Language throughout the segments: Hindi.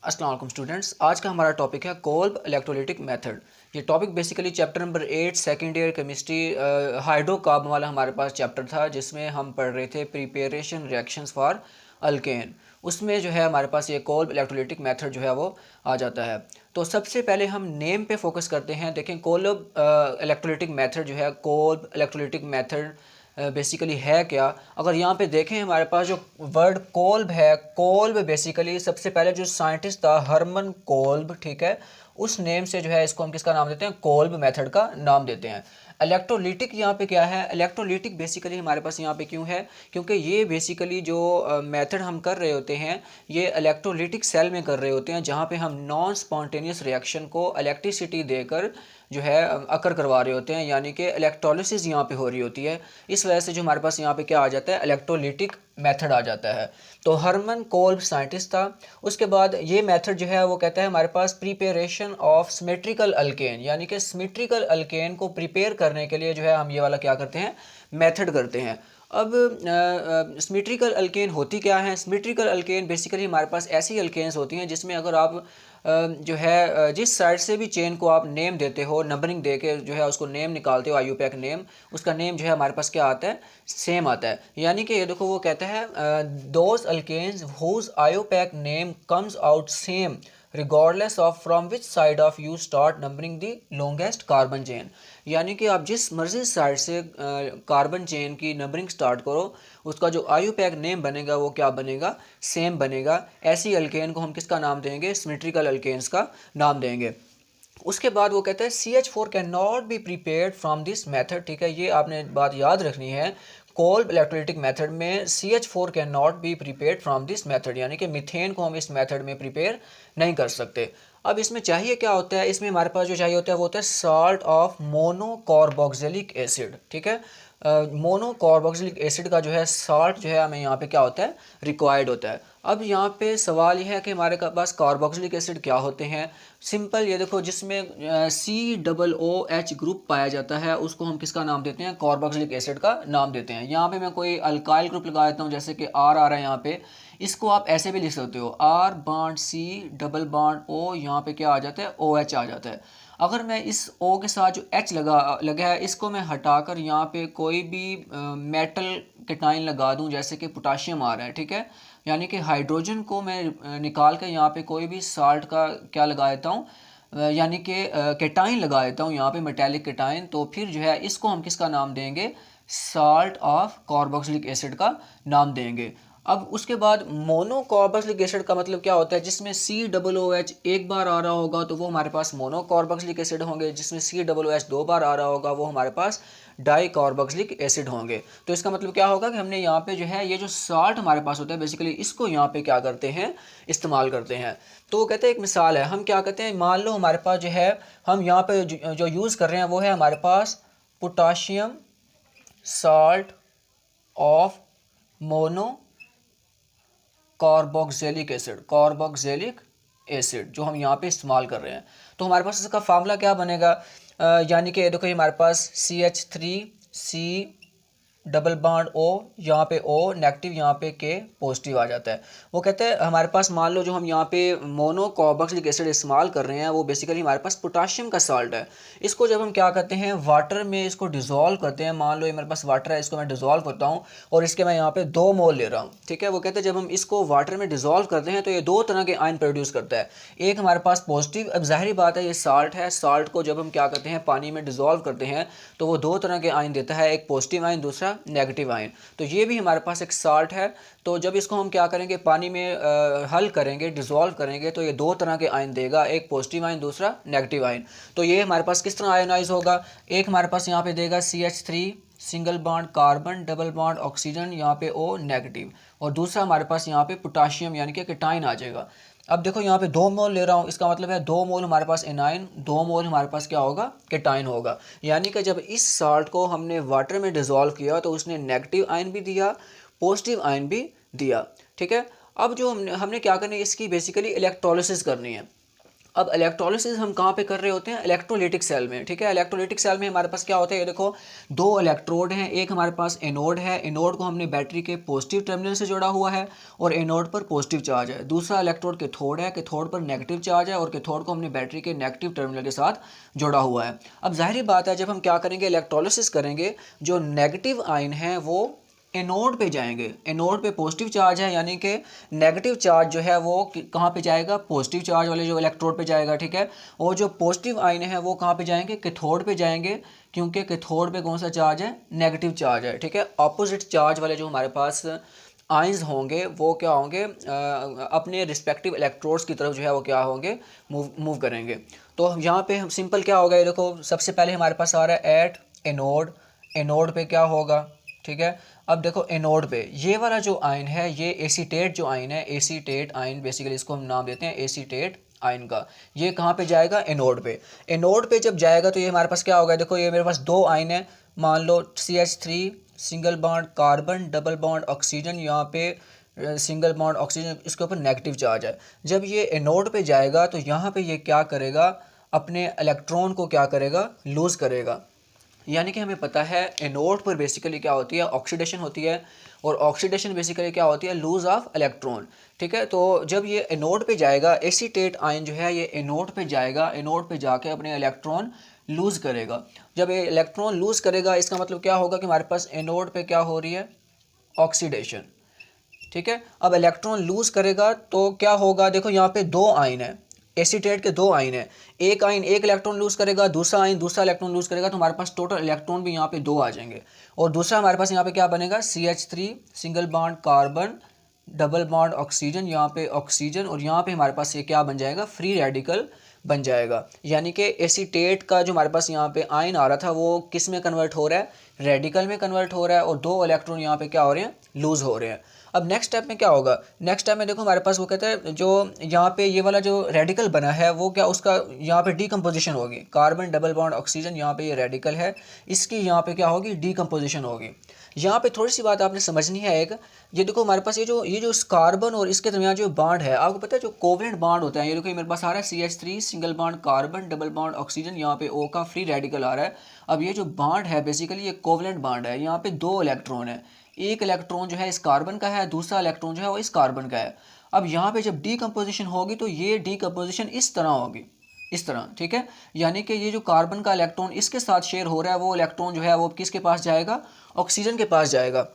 अस्सलाम वालेकुम स्टूडेंट्स। आज का हमारा टॉपिक है कोल्ब इलेक्ट्रोलिटिक मेथड। ये topic basically chapter number 8 second year chemistry hydrocarbon वाला हमारे पास चैप्टर था, जिसमें हम पढ़ रहे थे प्रिपरेशन रिएक्शंस फॉर अल्केन। उसमें जो है हमारे पास ये कोल्ब इलेक्ट्रोलिटिक मेथड जो है वो आ जाता है। तो सबसे पहले हम नेम पे फोकस करते हैं। देखें, कोल्ब इलेक्ट्रोलिटिक मेथड जो है, कोल्ब इलेक्ट्रोलिटिक मेथड बेसिकली है क्या। अगर यहाँ पे देखें हमारे पास जो वर्ड कोल्ब है, कोल्ब बेसिकली सबसे पहले जो साइंटिस्ट था हरमन कोल्ब, ठीक है, उस नेम से जो है इसको हम किसका नाम देते हैं, कोल्ब मेथड का नाम देते हैं। इलेक्ट्रोलिटिक यहाँ पे क्या है, इलेक्ट्रोलिटिक बेसिकली हमारे पास यहाँ पे क्यों है, क्योंकि ये बेसिकली जो मेथड हम कर रहे होते हैं ये इलेक्ट्रोलिटिक सेल में कर रहे होते हैं, जहाँ पे हम नॉन स्पॉन्टेनियस रिएक्शन को इलेक्ट्रिसिटी देकर जो है अकर करवा रहे होते हैं, यानी कि इलेक्ट्रोलिसिस यहाँ पे हो रही होती है। इस वजह से जो हमारे पास यहाँ पे क्या आ जाता है, इलेक्ट्रोलिटिक मेथड आ जाता है। तो हरमन कोल्ब साइंटिस्ट था। उसके बाद ये मेथड जो है वो कहता है हमारे पास प्रिपरेशन ऑफ सिमेट्रिकल अल्केन, यानी कि सिमेट्रिकल अल्केन को प्रिपेयर करने के लिए जो है हम ये वाला क्या करते हैं, मेथड करते हैं। अब सिमेट्रिकल अल्केन होती क्या है। सिमेट्रिकल अल्केन बेसिकली हमारे पास ऐसी अल्केन्स होती हैं जिसमें अगर आप जो है जिस साइड से भी चेन को आप नेम देते हो, नंबरिंग दे के जो है उसको नेम निकालते हो, आईयूपैक नेम, उसका नेम जो है हमारे पास क्या आता है, सेम आता है। यानी कि ये देखो वो कहता है those alkenes whose IUPAC name comes out same regardless of from which side of you start numbering the longest carbon chain. यानी कि आप जिस मर्जी साइड से कार्बन चेन की नंबरिंग स्टार्ट करो, उसका जो आईयूपैक नेम बनेगा वो क्या बनेगा, सेम बनेगा। ऐसी अल्केन को हम किसका नाम देंगे, सिमेट्रिकल अल्केन्स का नाम देंगे। उसके बाद वो कहता है CH4 can not be prepared from this method, ठीक है, ये आपने बात याद रखनी है। कोल्ब इलेक्ट्रोलिटिक मेथड में CH4 can not be prepared from this method, यानी कि मीथेन को हम इस मेथड में प्रिपेयर नहीं कर सकते। अब इसमें चाहिए क्या होता है, इसमें हमारे पास जो चाहिए होता है वो होता है साल्ट ऑफ मोनोकार्बोक्सिलिक एसिड, ठीक है। मोनोकार्बोक्सिलिक एसिड का जो है साल्ट जो है हमें यहाँ पे क्या होता है, रिक्वायर्ड होता है। अब यहाँ पे सवाल यह है कि हमारे पास कार्बोक्सिलिक एसिड क्या होते हैं। सिंपल ये देखो, जिसमें COOH ग्रुप पाया जाता है उसको हम किसका नाम देते हैं, कार्बोक्सिलिक एसिड का नाम देते हैं। यहाँ पे मैं कोई अल्काइल ग्रुप लगा देता हूँ, जैसे कि R आ रहा है यहाँ पे, इसको आप ऐसे भी लिख सकते हो R bond C double bond O, यहाँ पे क्या आ जाता है, OH आ जाता है। अगर मैं इस O के साथ जो H लगा है इसको मैं हटाकर यहाँ पे कोई भी मेटल केटाइन लगा दूँ, जैसे कि पोटाशियम आ रहा है, ठीक है, यानी कि हाइड्रोजन को मैं निकाल कर यहाँ पे कोई भी साल्ट का क्या लगा देता हूँ, यानी कि केटाइन लगा देता हूँ यहाँ पे, मेटेलिक केटाइन, तो फिर जो है इसको हम किसका नाम देंगे, साल्ट ऑफ कार्बोक्सिलिक एसिड का नाम देंगे। अब उसके बाद मोनोकार्बोक्सिलिक एसिड का मतलब क्या होता है, जिसमें COOH एक बार आ रहा होगा तो वो हमारे पास मोनोकार्बोक्सिलिक एसिड होंगे, जिसमें COOH दो बार आ रहा होगा वो हमारे पास डाई कार्बोक्सिलिक एसिड होंगे। तो इसका मतलब क्या होगा कि हमने यहाँ पे जो है ये जो साल्ट हमारे पास होता है बेसिकली इसको यहाँ पे क्या करते हैं, इस्तेमाल करते हैं। तो वो कहते हैं, एक मिसाल है, हम क्या कहते हैं, मान लो हमारे पास जो है हम यहाँ पे जो यूज़ कर रहे हैं वो है हमारे पास potassium salt of mono carboxylic acid, carboxylic acid जो हम यहाँ पे इस्तेमाल कर रहे हैं। तो हमारे पास इसका फार्मूला क्या बनेगा, यानी कि देखो हमारे पास CH3C डबल बॉन्ड O, यहाँ पे O नेगेटिव, यहाँ पे K पॉजिटिव आ जाता है। वो कहते हैं हमारे पास मान लो जो हम यहाँ पे मोनोकार्बोक्सिलिक एसिड इस्तेमाल कर रहे हैं वो बेसिकली हमारे पास पोटाशियम का साल्ट है। इसको जब हम क्या करते हैं, वाटर में इसको डिज़ोल्व करते हैं, मान लो ये मेरे पास वाटर है, इसको मैं डिज़ोल्व करता हूँ और इसके मैं यहाँ पे 2 मोल ले रहा हूँ, ठीक है। वो कहते हैं जब हम इसको वाटर में डिज़ोल्व करते हैं तो ये 2 तरह के आयन प्रोड्यूस करता है। एक हमारे पास पॉजिटिव, अब जाहिर बात है ये साल्ट है, साल्ट को जब हम क्या करते हैं पानी में डिज़ोल्व करते हैं तो वो 2 तरह के आयन देता है, एक पॉजिटिव आयन, दूसरा नेगेटिव आयन। तो ये भी हमारे पास एक साल्ट है। तो जब इसको हम क्या करेंगे, पानी में हल करेंगे, डिज़ोल्व करेंगे, तो ये 2 तरह के आयन देगा, एक पॉजिटिव आयन, दूसरा नेगेटिव आयन। तो ये हमारे पास किस तरह आयोनाइज होगा, एक हमारे पास यहाँ पे देगा CH3 single bond carbon double bond oxygen, यहाँ पे O नेगेटिव, और दूसरा हमारे पास यहाँ पे पोटाशियम यानी कि केटाइन आ जाएगा। अब देखो यहाँ पे 2 मोल ले रहा हूँ, इसका मतलब है 2 मोल हमारे पास एनाइन, 2 मोल हमारे पास क्या होगा, केटाइन होगा। यानी कि जब इस साल्ट को हमने वाटर में डिज़ोल्व किया तो उसने नेगेटिव आयन भी दिया, पॉजिटिव आयन भी दिया, ठीक है। अब जो हमने क्या करनी है, इसकी बेसिकली इलेक्ट्रोलिसिस करनी है। अब इलेक्ट्रोलिसिस हम कहाँ पे कर रहे होते हैं, इलेक्ट्रोलिटिक सेल में, ठीक है। इलेक्ट्रोलिटिक सेल में हमारे पास क्या होता है, ये देखो दो इलेक्ट्रोड हैं, एक हमारे पास एनोड है, एनोड को हमने बैटरी के पॉजिटिव टर्मिनल से जोड़ा हुआ है और एनोड पर पॉजिटिव चार्ज है। दूसरा इलेक्ट्रोड कैथोड है, कैथोड पर नेगेटिव चार्ज है और कैथोड को हमने बैटरी के नेगेटिव टर्मिनल के साथ जोड़ा हुआ है। अब जाहिर बात है, जब हम क्या करेंगे, इलेक्ट्रोलिसिस करेंगे, जो नेगेटिव आयन है वो एनोड पे जाएंगे, एनोड पे पॉजिटिव चार्ज है, यानी कि नेगेटिव चार्ज जो है वो कहाँ पे जाएगा, पॉजिटिव चार्ज वाले जो इलेक्ट्रोड पे जाएगा, ठीक है। और जो पॉजिटिव आयन है वो कहाँ पे जाएंगे, कैथोड पे जाएंगे, क्योंकि कैथोड पे कौन सा चार्ज है, नेगेटिव चार्ज है, ठीक है। अपोजिट चार्ज वाले जो हमारे पास आयंस होंगे वो क्या होंगे, अपने रिस्पेक्टिव इलेक्ट्रोड्स की तरफ जो है वो क्या होंगे, मूव करेंगे। तो यहाँ पे हम सिंपल क्या होगा, ये देखो सबसे पहले हमारे पास आ रहा है एट एनोड, एनोड पे क्या होगा, ठीक है। अब देखो एनोड पे ये वाला जो आयन है, ये एसीटेट जो आयन है, एसीटेट आयन बेसिकली इसको हम नाम देते हैं एसीटेट आयन का, ये कहाँ पे जाएगा, एनोड पे। एनोड पे जब जाएगा तो ये हमारे पास क्या होगा, देखो ये मेरे पास दो आयन है, मान लो CH3 single bond carbon, double bond oxygen, यहाँ पे सिंगल बॉन्ड ऑक्सीजन, इसके ऊपर नेगेटिव चार्ज है। जब ये एनोड पे जाएगा तो यहाँ पे ये क्या करेगा, अपने इलेक्ट्रॉन को क्या करेगा, लूज़ करेगा। यानी कि हमें पता है एनोड पर बेसिकली क्या होती है, ऑक्सीडेशन होती है, और ऑक्सीडेशन बेसिकली क्या होती है, लूज ऑफ इलेक्ट्रॉन, ठीक है। तो जब ये एनोड पे जाएगा, एसीटेट आयन जो है ये एनोड पे जाएगा, एनोड पे जाके अपने इलेक्ट्रॉन लूज़ करेगा। जब ये इलेक्ट्रॉन लूज़ करेगा, इसका मतलब क्या होगा कि हमारे पास एनोड पे क्या हो रही है, ऑक्सीडेशन, ठीक है। अब इलेक्ट्रॉन लूज करेगा तो क्या होगा, देखो यहाँ पे दो आयन है, एसीटेट के दो आयन है, एक आयन एक इलेक्ट्रॉन लूज करेगा, दूसरा आयन दूसरा इलेक्ट्रॉन लूज करेगा, तो हमारे पास टोटल इलेक्ट्रॉन भी यहाँ पे दो आ जाएंगे। और दूसरा हमारे पास यहाँ पे क्या बनेगा, CH3 single bond carbon, double bond oxygen, यहाँ पे ऑक्सीजन, और यहाँ पे हमारे पास ये क्या बन जाएगा, फ्री रेडिकल बन जाएगा। यानी कि एसीटेट का जो हमारे पास यहाँ पे आयन आ रहा था वो किस में कन्वर्ट हो रहा है, रेडिकल में कन्वर्ट हो रहा है, और दो इलेक्ट्रॉन यहाँ पे क्या हो रहे हैं, लूज हो रहे हैं। अब नेक्स्ट स्टेप में क्या होगा, नेक्स्ट स्टेप में देखो हमारे पास वो कहते हैं जो यहाँ पे ये वाला जो रेडिकल बना है वो क्या, उसका यहाँ पे डीकम्पोजिशन होगी, कार्बन डबल बॉन्ड ऑक्सीजन, यहाँ पे ये रेडिकल है, इसकी यहाँ पे क्या होगी, डीकम्पोजिशन होगी। यहाँ पे थोड़ी सी बात आपने समझनी है एक, ये देखो हमारे पास ये जो इस कार्बन और इसके दरमियान जो बॉन्ड है, आपको पता है जो कोवेलेंट बॉन्ड होता है, ये देखो मेरे पास आ रहा है CH3 single bond carbon, double bond oxygen, यहाँ पे O का फ्री रेडिकल आ रहा है। अब ये जो बॉन्ड है बेसिकली ये कोवेलेंट बॉन्ड है, यहाँ पे दो इलेक्ट्रॉन है, एक इलेक्ट्रॉन जो है इस कार्बन का है, दूसरा इलेक्ट्रॉन जो है वो इस कार्बन का है। अब यहाँ पे जब डीकम्पोजिशन होगी तो ये डीकम्पोजिशन इस तरह होगी, इस तरह, ठीक है। यानी कि ये जो कार्बन का इलेक्ट्रॉन इसके साथ शेयर हो रहा है, वो इलेक्ट्रॉन जो है वो किसके पास जाएगा, ऑक्सीजन के पास जाएगा।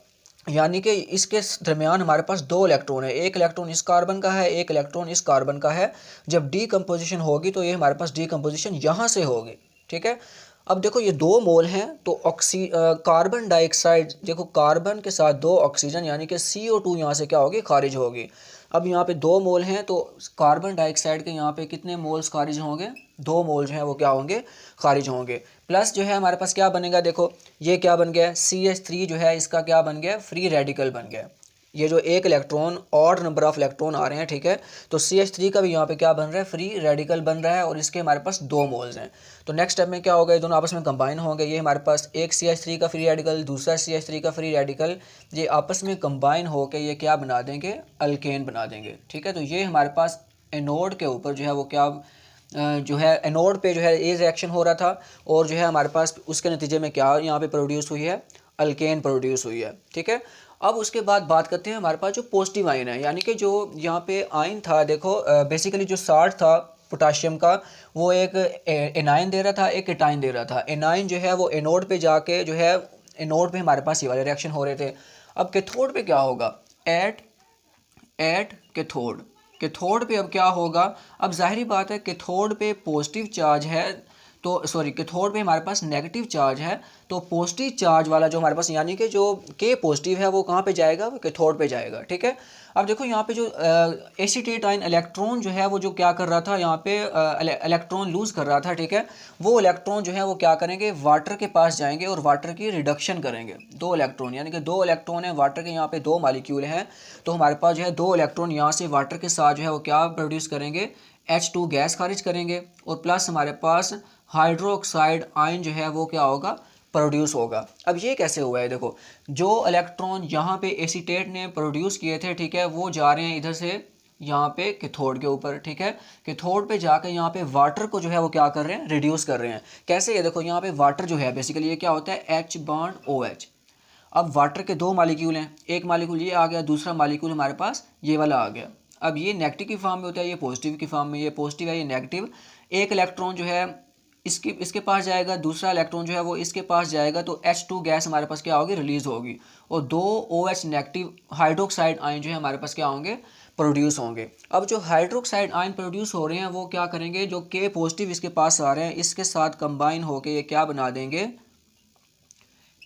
यानी कि इसके दरमियान हमारे पास दो इलेक्ट्रॉन है, एक इलेक्ट्रॉन इस कार्बन का है, एक इलेक्ट्रॉन इस कार्बन का है। जब डीकम्पोजिशन होगी तो ये हमारे पास डीकम्पोजिशन यहाँ से होगी, ठीक है। अब देखो ये दो मोल हैं तो कार्बन डाइऑक्साइड, देखो कार्बन के साथ दो ऑक्सीजन, यानी कि CO2 यहाँ से क्या होगी, खारिज होगी। अब यहाँ पे दो मोल हैं तो कार्बन डाइऑक्साइड के यहाँ पे कितने मोल्स खारिज होंगे, दो मोल जो हैं वो क्या होंगे, खारिज होंगे। प्लस जो है हमारे पास क्या बनेगा, देखो ये क्या बन गया, CH3 जो है इसका क्या बन गया, फ्री रेडिकल बन गया। ये जो एक electron odd number of electron आ रहे हैं, ठीक है, तो CH3 का भी यहाँ पे क्या बन रहा है, फ्री रेडिकल बन रहा है, और इसके हमारे पास दो मोल्स हैं। तो नेक्स्ट स्टेप में क्या होगा, ये दोनों आपस में कंबाइन होंगे, ये हमारे पास एक CH3 का फ्री रेडिकल, दूसरा CH3 का फ्री रेडिकल, ये आपस में कंबाइन होकर ये क्या बना देंगे, अल्केन बना देंगे, ठीक है। तो ये हमारे पास एनोड के ऊपर जो है वो क्या जो है एनोड पे जो है ये रिएक्शन हो रहा था, और जो है हमारे पास उसके नतीजे में क्या यहाँ पे प्रोड्यूस हुई है, अल्केन प्रोड्यूस हुई है, ठीक है। अब उसके बाद बात करते हैं हमारे पास जो पॉजिटिव आयन है, यानी कि जो यहाँ पे आयन था, देखो बेसिकली जो 60 था पोटाशियम का, वो एक एनाइन दे रहा था, एक एटाइन दे रहा था। एनाइन जो है वो एनोड पे जाके जो है, एनोड पे हमारे पास ये वाले रिएक्शन हो रहे थे। अब कैथोड पे क्या होगा, एट कैथोड, कैथोड पे अब क्या होगा, अब जाहिर बात है कैथोड पे पॉजिटिव चार्ज है, तो सॉरी कैथोड पे हमारे पास नेगेटिव चार्ज है, तो पॉजिटिव चार्ज वाला जो हमारे पास, यानी कि जो के पॉजिटिव है वो कहाँ पे जाएगा, वो कैथोड पे जाएगा, ठीक है। अब देखो यहाँ पे जो एसीटेट आयन इलेक्ट्रॉन जो है वो जो क्या कर रहा था, यहाँ पे इलेक्ट्रॉन लूज कर रहा था, ठीक है। वो इलेक्ट्रॉन जो है वो क्या करेंगे, वाटर के पास जाएंगे और वाटर की रिडक्शन करेंगे। दो इलेक्ट्रॉन, यानी कि दो इलेक्ट्रॉन है वाटर के, यहाँ पे दो मॉलिक्यूल हैं, तो हमारे पास जो है दो इलेक्ट्रॉन यहाँ से वाटर के साथ जो है वो क्या प्रोड्यूस करेंगे, H2 गैस खारिज करेंगे, और प्लस हमारे पास हाइड्रोक्साइड आयन जो है वो क्या होगा, प्रोड्यूस होगा। अब ये कैसे हुआ है, देखो जो इलेक्ट्रॉन यहाँ पे एसीटेट ने प्रोड्यूस किए थे, ठीक है, वो जा रहे हैं इधर से यहाँ पे कैथोड के ऊपर, ठीक है। कैथोड पे जाकर यहाँ पे वाटर को जो है वो क्या कर रहे हैं, रिड्यूस कर रहे हैं। कैसे, ये देखो यहाँ पे वाटर जो है बेसिकली ये क्या होता है, H बॉन्ड OH। अब वाटर के दो मालिक्यूल हैं, एक मालिक्यूल ये आ गया, दूसरा मालिक्यूल हमारे पास ये वाला आ गया। अब ये नेगेटिव की फॉर्म में होता है, ये पॉजिटिव की फॉर्म में, ये पॉजिटिव है ये नेगेटिव। एक इलेक्ट्रॉन जो है इसके पास जाएगा, दूसरा इलेक्ट्रॉन जो है वो इसके पास जाएगा, तो H2 गैस हमारे पास क्या होगी, रिलीज होगी, और दो OH नेगेटिव हाइड्रोक्साइड आयन जो है हमारे पास क्या होंगे, प्रोड्यूस होंगे। अब जो हाइड्रोक्साइड आयन प्रोड्यूस हो रहे हैं वो क्या करेंगे, जो K पॉजिटिव इसके पास आ रहे हैं इसके साथ कंबाइन होके ये क्या बना देंगे,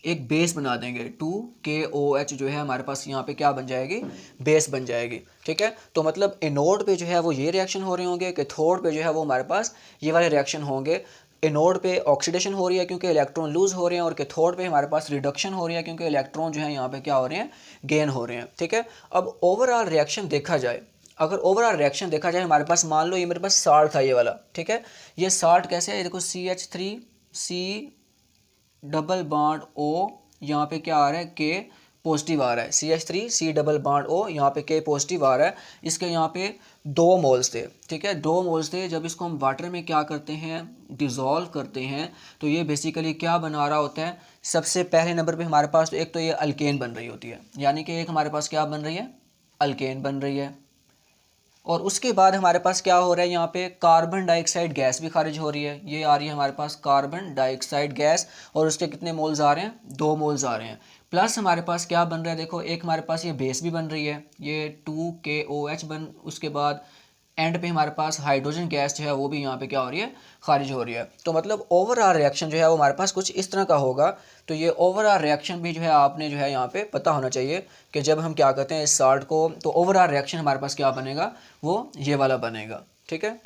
एक बेस बना देंगे। 2KOH जो है हमारे पास यहाँ पे क्या बन जाएगी, बेस बन जाएगी, ठीक है। तो मतलब एनोड पे जो है वो ये रिएक्शन हो रहे होंगे, कैथोड पे जो है वो हमारे पास ये वाले रिएक्शन होंगे। एनोड पे ऑक्सीडेशन हो रही है क्योंकि इलेक्ट्रॉन लूज हो रहे हैं, और कैथोड पे हमारे पास रिडक्शन हो रही है क्योंकि इलेक्ट्रॉन जो है यहाँ पे क्या हो रहे हैं, गेन हो रहे हैं, ठीक है। अब ओवरऑल रिएक्शन देखा जाए, अगर ओवरऑल रिएक्शन देखा जाए हमारे पास, मान लो ये मेरे पास साल्ट था ये वाला, ठीक है। ये साल्ट कैसे है, ये देखो CH3C डबल बॉन्ड O, यहाँ पे क्या आ रहा है, K पॉजिटिव आ रहा है, CH3C डबल बॉन्ड O, यहाँ पे K पॉजिटिव आ रहा है। इसके यहाँ पे 2 मोल्स थे, ठीक है, 2 मोल्स थे। जब इसको हम वाटर में क्या करते हैं, डिज़ोल्व करते हैं, तो ये बेसिकली क्या बना रहा होता है, सबसे पहले नंबर पे हमारे पास तो एक तो ये अल्केन बन रही होती है, यानी कि एक हमारे पास क्या बन रही है, अल्केन बन रही है। और उसके बाद हमारे पास क्या हो रहा है, यहाँ पे कार्बन डाइऑक्साइड गैस भी खारिज हो रही है, ये आ रही है हमारे पास कार्बन डाइऑक्साइड गैस, और उसके कितने मोल्स आ रहे हैं, 2 मोल्स आ रहे हैं। प्लस हमारे पास क्या बन रहा है, देखो एक हमारे पास ये बेस भी बन रही है, ये 2KOH उसके बाद एंड पे हमारे पास हाइड्रोजन गैस जो है वो भी यहाँ पे क्या हो रही है, खारिज हो रही है। तो मतलब ओवरऑल रिएक्शन जो है वो हमारे पास कुछ इस तरह का होगा। तो ये ओवरऑल रिएक्शन भी जो है आपने जो है यहाँ पे पता होना चाहिए कि जब हम क्या करते हैं इस साल्ट को, तो ओवरऑल रिएक्शन हमारे पास क्या बनेगा, वो ये वाला बनेगा, ठीक है।